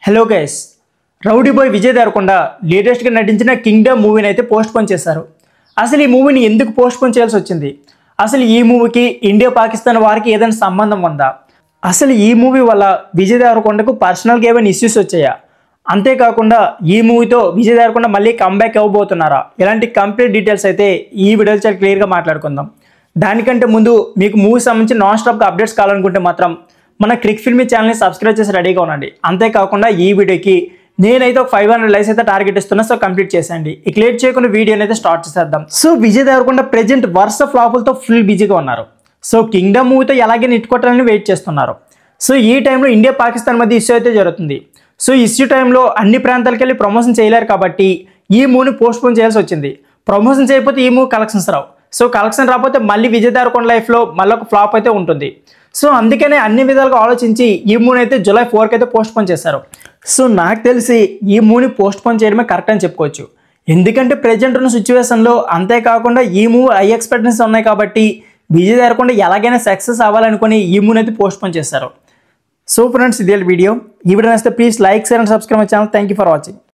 Hello guys, rowdy boy Vijay Deverakonda లేటెస్ట్గా నటించిన Kingdom మూవీని అయితే పోస్ట్ పోన్ చేశారు. అసలు ఈ మూవీని ఎందుకు పోస్ట్ పోన్ చేయాల్సి వచ్చింది? అసలు ఈ మూవీకి ఇండియా పాకిస్తాన్ వారికి ఏదైనా సంబంధం ఉందా? అసలు ఈ మూవీ వల్ల విజయ్ దేవరకొండకు పర్సనల్గా ఏమైనా ఇష్యూస్ వచ్చాయా? అంతేకాకుండా ఈ మూవీతో విజయ్ దేవరకొండ మళ్ళీ కంబ్యాక్ అవ్వబోతున్నారా? ఇలాంటి కంప్లీట్ డీటెయిల్స్ అయితే ఈ వీడియోలో చాలా క్లియర్గా మాట్లాడుకుందాం. దానికంటే ముందు మీకు మూవీ సంబంధించి నాన్ స్టాప్గా అప్డేట్స్ కావాలనుకుంటే మాత్రం మన క్లిక్ ఫిల్మీ ఛానల్ని సబ్స్క్రైబ్ చేసి రెడీగా ఉండండి. అంతేకాకుండా ఈ వీడియోకి నేనైతే ఒక 500 లైక్స్ అయితే టార్గెట్ ఇస్తున్నా, సో కంప్లీట్ చేసేయండి. ఇక లేట్ చేయకుండా వీడియోని అయితే స్టార్ట్ చేసేద్దాం. సో విజయ్ దేవరకొండ ప్రెజెంట్ వరుస ఫ్లాపులతో ఫుల్ బిజీగా ఉన్నారు. సో కింగ్డమ్ మూవీతో ఎలాగే నెట్టుకోవటాలని వెయిట్ చేస్తున్నారు. సో ఈ టైంలో ఇండియా పాకిస్తాన్ మధ్య ఇష్యూ అయితే జరుగుతుంది. సో ఇష్యూ టైంలో అన్ని ప్రాంతాలకు వెళ్ళి ప్రమోషన్ చేయలేరు కాబట్టి ఈ మూవీని పోస్ట్ పోన్ చేయాల్సి వచ్చింది. ప్రమోషన్ చేయకపోతే ఈ మూవీ కలెక్షన్స్ రావు. సో కలెక్షన్ రాకపోతే మళ్ళీ విజయ్ దేవరకొండ లైఫ్లో మళ్ళీ ఒక ఫ్లాప్ అయితే ఉంటుంది. సో అందుకనే అన్ని విధాలుగా ఆలోచించి ఈ మూవీని అయితే July 4th అయితే పోస్ట్ పోన్ చేశారు. సో నాకు తెలిసి ఈ మూవీని పోస్ట్ పోన్ చేయడమే కరెక్ట్ అని చెప్పుకోవచ్చు. ఎందుకంటే ప్రెజెంట్ ఉన్న సిచ్యువేషన్లో, అంతేకాకుండా ఈ మూవీ హై ఎక్స్పెక్టేషన్స్ ఉన్నాయి కాబట్టి విజయ్ దేవరకొండ ఎలాగైనా సక్సెస్ అవ్వాలనుకుని ఈ మూవీని అయితే పోస్ట్ పోన్ చేశారు. సో ఫ్రెండ్స్, ఇదే వీడియో. ఈ వీడియో నచ్చితే please like, share and subscribe my channel. Thank you for watching.